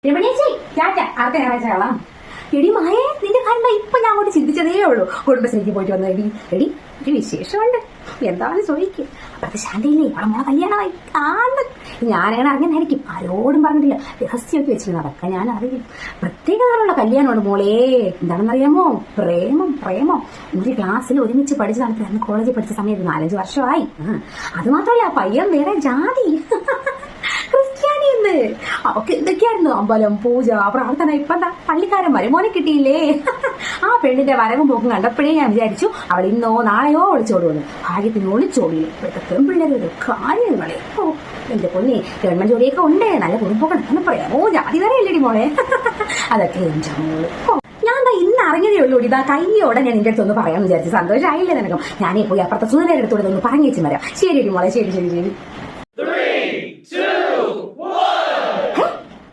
രമണേച്ചി ടാറ്റ, അടുത്ത ഞായറാഴ്ച കാണാം. എടി മായേ, നിന്റെ കാര്യം ഇപ്പൊ ഞാൻ അങ്ങോട്ട് ചിന്തിച്ചതേ ഉള്ളൂ. കുടുംബശ്രീക്ക് പോയിട്ട് വന്നു. എടി ഒരു വിശേഷമുണ്ട്. എന്താണ് ചോദിക്കുക? അപ്പഴത്തെ ശാന്തയില്ലേ, അവളെ മോളെ കല്യാണമായി ആണ്. ഞാനങ്ങനെ അറിഞ്ഞായിരിക്കും, ആരോടും പറഞ്ഞിട്ടില്ല, രഹസ്യമൊക്കെ വെച്ചിരുന്നു. അതൊക്കെ ഞാൻ അറിയും. പ്രത്യേകതയുള്ള കല്യാണമാണ് മോളെ. എന്താണെന്നറിയാമോ? പ്രേമം. ഒരു ക്ലാസ്സിൽ ഒരുമിച്ച് പഠിച്ച കാലത്ത്, അന്ന് കോളേജിൽ പഠിച്ച സമയത്ത് 4-5 വർഷമായി. അത് മാത്രമല്ല, പയ്യൻ വേറെ ജാതി, ക്രിസ്ത്യാനിന്ന്. അവക്ക് എന്തൊക്കെയായിരുന്നു അമ്പലം, പൂജ, പ്രാർത്ഥന. ഇപ്പൊ എന്താ പള്ളിക്കാരൻ മരുമോനെ കിട്ടിയില്ലേ? ആ പെണ്ണിന്റെ വരവും പോക്കും കണ്ടപ്പോഴേ ഞാൻ വിചാരിച്ചു അവൾ ഇന്നോ നാളെയോ ഒളിച്ചോടുവന്നു. ഭാഗ്യത്തിന് ഒളിച്ചോടിയില്ല. ഇപ്പോഴത്തെ പെൺപിള്ളേരുടെ കാര്യങ്ങളെ. ഓ എന്റെ പൊന്നി, ഗവൺമെന്റ് ജോലിയൊക്കെ ഉണ്ട്, നല്ല കുടുംബമൊക്കെ തന്നെ പറയാം. ഓ ജാതി വരെ ഇല്ലടി മോളെ. അതൊക്കെ എന്റെ മോള്. ഞാൻ ഇന്ന് അറിഞ്ഞതേ ഉള്ളൂ. ഇതാ കയ്യോടെ ഞാൻ നിന്റെ അടുത്തൊന്ന് പറയാമെന്ന് വിചാരിച്ചു. സന്തോഷമായില്ലേ നിനക്കും? ഞാനേ പോയി അപ്പുറത്തെ സുധനയുടെ അടുത്തോടെ ഒന്ന് പറഞ്ഞേച്ചു വരാം. ശരി മോളെ, ശരി.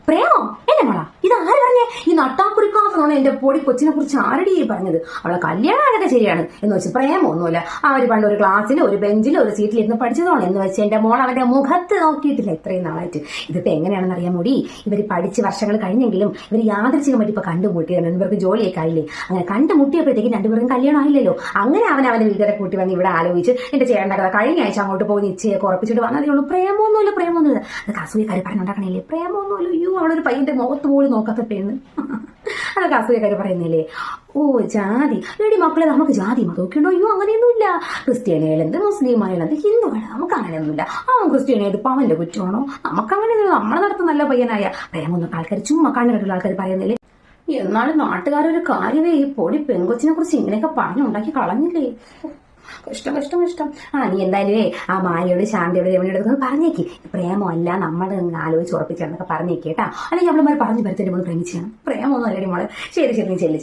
പ്രേമോ? എന്നെ മോളാ, ഇത് ആര് പറഞ്ഞേ? ഈ നട്ടാക്കുറിക്കാത്തതാണ് എന്റെ പൊടി കൊച്ചിനെ കുറിച്ച് ആരടി പറഞ്ഞത്? അവളെ കല്യാണം അതൊക്കെ ശരിയാണ് എന്ന് വെച്ച് പ്രേമൊന്നുമില്ല. അവര് പണ്ട് ഒരു ക്ലാസ്സിൽ, ഒരു ബെഞ്ചിൽ, ഒരു സീറ്റിൽ ഇരുന്ന് പഠിച്ചതാണ് എന്ന് വെച്ച് എന്റെ മോൾ അവന്റെ മുഖത്ത് നോക്കിയിട്ടില്ല ഇത്രയും നാളായിട്ട്. ഇതിപ്പോ എങ്ങനെയാണെന്ന് അറിയാൻ കൂടി, ഇവര് പഠിച്ച് വർഷങ്ങൾ കഴിഞ്ഞെങ്കിലും ഇവർ യാദൃച്ഛികമായിട്ട് ഇപ്പൊ കണ്ടുമുട്ടിയാണ്. ഇവർക്ക് ജോലിയൊക്കെ ആയില്ലേ? അങ്ങനെ കണ്ടുമുട്ടിയപ്പോഴത്തേക്കും രണ്ടുപേർക്കും കല്യാണം ആയില്ലല്ലോ. അങ്ങനെ അവന്റെ വീട്ടുകാരെ കൂട്ടി വന്ന് ഇവിടെ ആലോചിച്ച് എന്റെ ചേട്ടൻ്റെ കഥ കഴിഞ്ഞ ആഴ്ച അങ്ങോട്ട് പോയി നിശ്ചയൊക്കെ ഉറപ്പിച്ചിട്ട് വന്നതേ ഉള്ളൂ. പ്രേമൊന്നുമില്ല. അതൊക്കെ അസൂയക്കാര് പറഞ്ഞുണ്ടാക്കണല്ലേ? പ്രേമൊന്നുമില്ല. അയ്യോ, അവളൊരു പയ്യന്റെ മുഖത്ത് പോലും നോക്കാത്ത പെണ്ണ്. അതൊക്കെ അസൂയക്കാര് പറയുന്നില്ലേ? ഓ ജാതി. എടി മക്കളെ, നമുക്ക് ജാതി മതമൊക്കെ ഉണ്ടോ? അയ്യോ, അങ്ങനെയൊന്നുമില്ല. ക്രിസ്ത്യാനികളെന്ത്, മുസ്ലിം ആയാലെന്ത്, ഹിന്ദു ആയാലും നമുക്ക് അങ്ങനെയൊന്നുമില്ല. ക്രിസ്ത്യാനിയായിട്ട് ഇപ്പൊ അവന്റെ കുറ്റമാണോ? നമുക്ക് അങ്ങനെയൊന്നും. നമ്മളെ നടത്തുന്ന നല്ല പയ്യനായ പ്രേമൊന്നും ആൾക്കാർ ചുമ്മാ കണ്ണിലുള്ള ആൾക്കാർ പറയുന്നില്ലേ? എന്നാലും നാട്ടുകാരൊരു കാര്യമേ, ഈ പൊടി പെൺകൊച്ചിനെ കുറിച്ച് ഇങ്ങനെയൊക്കെ പറഞ്ഞുണ്ടാക്കി കളഞ്ഞില്ലേ? കഷ്ടം. നീ എന്തായാലും ആ മായയോട്, ശാന്തയോട്, രമണിയോട് ഒക്കെ പറഞ്ഞേക്ക്. പ്രേമമല്ല, നമ്മൾ ആലോചിച്ച് ഉറപ്പിച്ചെന്നൊക്കെ പറഞ്ഞേക്കേട്ടാ. അല്ലെങ്കിൽ അവളമാർ പറഞ്ഞു പരത്തിന്റെ മോള് പ്രേമിച്ചാണ്. പ്രേമൊന്നും അല്ലടി മോളെ. ശരി, നീ ചെല്ലി.